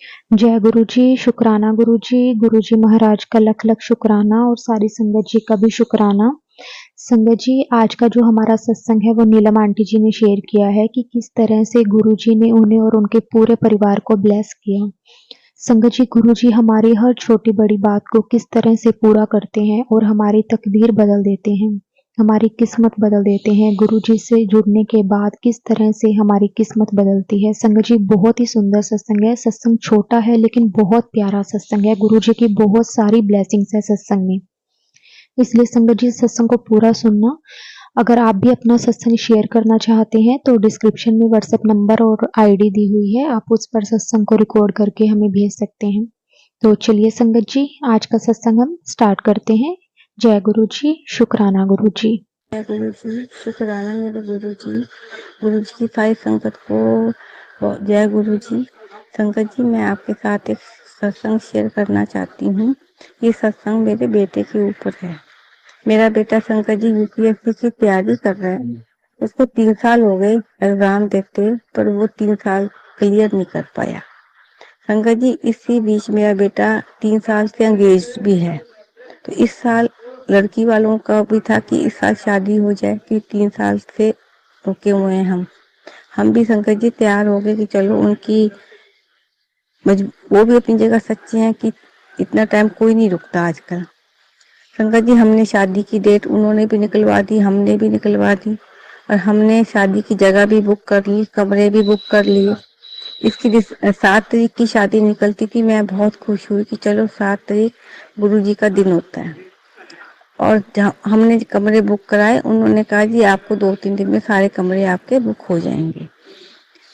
जय गुरु जी, शुक्राना गुरु जी महाराज का लख लख शुक्राना और सारी संगत जी का भी शुक्राना। संगत जी, आज का जो हमारा सत्संग है वो नीलम आंटी जी ने शेयर किया है कि किस तरह से गुरु जी ने उन्हें और उनके पूरे परिवार को ब्लेस किया। संगत जी, गुरु जी हमारी हर छोटी बड़ी बात को किस तरह से पूरा करते हैं और हमारी तकदीर बदल देते हैं, हमारी किस्मत बदल देते हैं। गुरु जी से जुड़ने के बाद किस तरह से हमारी किस्मत बदलती है। संगत जी, बहुत ही सुंदर सत्संग है। सत्संग छोटा है लेकिन बहुत प्यारा सत्संग है। गुरु जी की बहुत सारी ब्लेसिंग्स है सत्संग में, इसलिए संगत जी सत्संग को पूरा सुनना। अगर आप भी अपना सत्संग शेयर करना चाहते हैं तो डिस्क्रिप्शन में व्हाट्सएप नंबर और आईडी दी हुई है, आप उस पर सत्संग को रिकॉर्ड करके हमें भेज सकते हैं। तो चलिए संगत जी, आज का सत्संग हम स्टार्ट करते हैं। जय गुरु जी, शुक्राना गुरु जी। जय गुरु जी, शुक्राना मेरे गुरु जी की सारी संगत को जय गुरु जी। संगत जी, मैं आपके साथ एक सत्संग शेयर करना चाहती हूँ। ये सत्संग मेरे बेटे के ऊपर है। मेरा बेटा संगत जी यूपीएससी की तैयारी कर रहा है। उसको 3 साल हो गए एग्जाम देते, पर वो 3 साल क्लियर नहीं कर पाया। संगत जी, इसी बीच मेरा बेटा 3 साल से एंगेज भी है। तो इस साल लड़की वालों का भी था कि इस साल शादी हो जाए, कि 3 साल से रुके हुए हैं हम भी संकट जी तैयार हो गए कि चलो उनकी वो भी अपनी जगह सच्चे हैं कि इतना टाइम कोई नहीं रुकता आजकल। संकट जी, हमने शादी की डेट उन्होंने भी निकलवा दी, हमने भी निकलवा दी, और हमने शादी की जगह भी बुक कर ली, कमरे भी बुक कर लिए। इसकी 7 तारीख की शादी निकलती थी। मैं बहुत खुश हुई कि चलो 7 तारीख गुरु जी का दिन होता है। और जहाँ हमने कमरे बुक कराए, उन्होंने कहा जी आपको 2-3 दिन में सारे कमरे आपके बुक हो जाएंगे।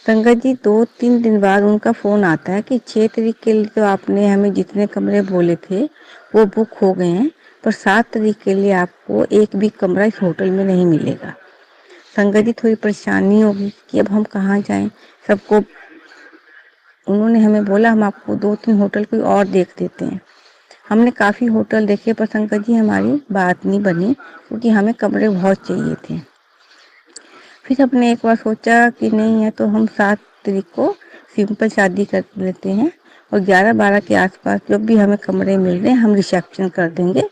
संगत जी, 2-3 दिन बाद उनका फोन आता है कि 6 तारीख के लिए तो आपने हमें जितने कमरे बोले थे वो बुक हो गए हैं, पर 7 तारीख के लिए आपको एक भी कमरा इस होटल में नहीं मिलेगा। संगत जी, थोड़ी परेशानी होगी कि अब हम कहाँ जाएं। सबको उन्होंने हमें बोला हम आपको 2-3 होटल कोई और देख देते हैं। हमने काफ़ी होटल देखे, पर संकट जी हमारी बात नहीं बनी, क्योंकि हमें कमरे बहुत चाहिए थे। फिर हमने एक बार सोचा कि नहीं है तो हम 7 तारीख को सिंपल शादी कर लेते हैं, और 11-12 के आसपास जब भी हमें कमरे मिल रहे हैं हम रिसेप्शन कर देंगे।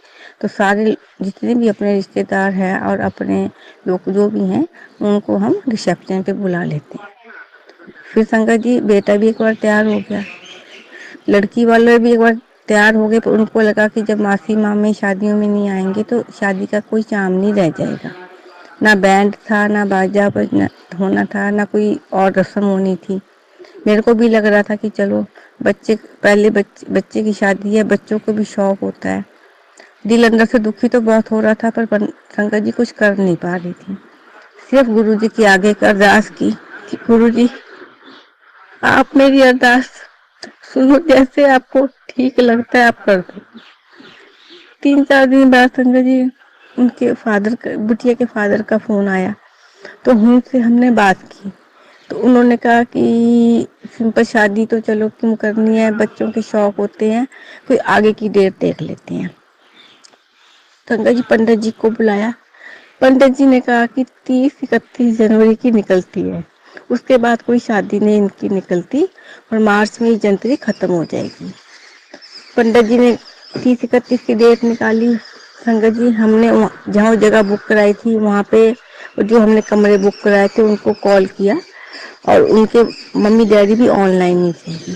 तो सारे जितने भी अपने रिश्तेदार हैं और अपने लोग जो भी हैं उनको हम रिसेप्शन पे बुला लेते हैं। फिर संकट जी बेटा भी एक बार तैयार हो गया, लड़की वाले भी एक बार तैयार हो गए, पर उनको लगा कि जब मासी मामे शादियों में नहीं आएंगे तो शादी का कोई चाम नहीं रह जाएगा। ना बैंड था, ना बाजा बजना होना था, ना कोई और रस्म होनी थी। मेरे को भी लग रहा था कि चलो बच्चे की शादी है, बच्चों को भी शौक होता है। दिल अंदर से दुखी तो बहुत हो रहा था, पर शंकर जी कुछ कर नहीं पा रही थी। सिर्फ गुरु जी के आगे एक अरदास की कि गुरु जी आप मेरी अरदास सुनो, जैसे आपको ठीक लगता है आप कर दो। 3-4 दिन बाद संजय जी उनके बिटिया के फादर का फोन आया, तो उनसे हमने बात की। तो उन्होंने कहा कि सिंपल शादी तो चलो क्यों करनी है, बच्चों के शौक होते हैं, कोई आगे की डेट देख लेते हैं। संजय जी पंडित जी को बुलाया। पंडित जी ने कहा कि 30-31 जनवरी की निकलती है, उसके बाद कोई शादी नहीं इनकी निकलती, और मार्च में ये जनवरी खत्म हो जाएगी। पंडित जी ने 30-31 की डेट निकाली। संगत जी हमने जहाँ जगह बुक कराई थी वहाँ पे जो हमने कमरे बुक कराए थे उनको कॉल किया, और उनके मम्मी डैडी भी ऑनलाइन ही थे।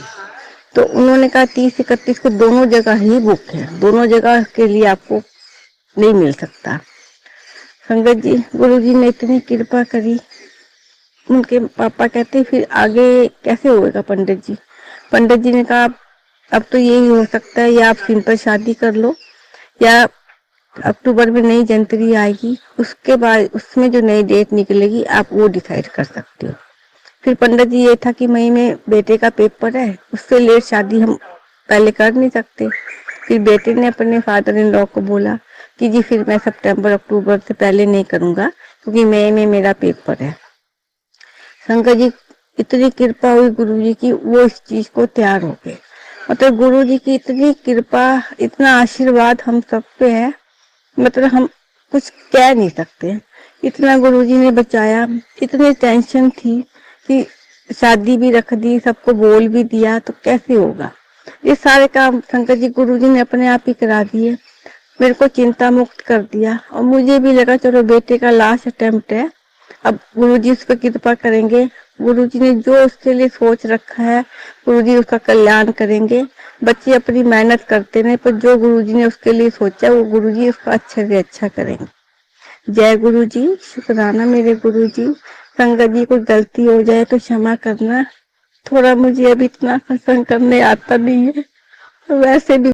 तो उन्होंने कहा 30-31 को दोनों जगह ही बुक है, दोनों जगह के लिए आपको नहीं मिल सकता। संगत जी गुरु जी ने इतनी कृपा करी। उनके पापा कहते फिर आगे कैसे होगा पंडित जी। पंडित जी ने कहा अब तो यही हो सकता है, या आप सिंपल शादी कर लो, या अक्टूबर में नई जनवरी आएगी, उसके बाद उसमें जो नई डेट निकलेगी आप वो डिसाइड कर सकते हो। फिर पंडित जी ये था कि मई में बेटे का पेपर है, उससे लेट शादी हम पहले कर नहीं सकते। फिर बेटे ने अपने फादर इन लॉ को बोला कि जी फिर मैं सितंबर अक्टूबर से पहले नहीं करूँगा, क्योंकि मई में मेरा पेपर है। शंकर जी इतनी कृपा हुई गुरु जी की, वो इस चीज को तैयार हो गए। मतलब गुरु जी की इतनी कृपा, इतना आशीर्वाद हम सब पे है, मतलब हम कुछ कह नहीं सकते। इतना गुरु जी ने बचाया। इतनी टेंशन थी कि शादी भी रख दी, सबको बोल भी दिया, तो कैसे होगा। ये सारे काम शंकर जी गुरुजी ने अपने आप ही करा दिए, मेरे को चिंता मुक्त कर दिया। और मुझे भी लगा चलो बेटे का लास्ट अटेम्प्ट है, अब गुरुजी उस पर कृपा करेंगे, गुरुजी ने जो उसके लिए सोच रखा है गुरुजी उसका कल्याण करेंगे। बच्चे अपनी मेहनत करते रहे, पर जो गुरुजी ने उसके लिए सोचा वो गुरुजी उसका अच्छे से अच्छा करेंगे। जय गुरु जी। शुक्राना मेरे गुरु जी। संगत जी कोई गलती हो जाए तो क्षमा करना, थोड़ा मुझे अभी इतना सत्संग करने आता नहीं है, वैसे भी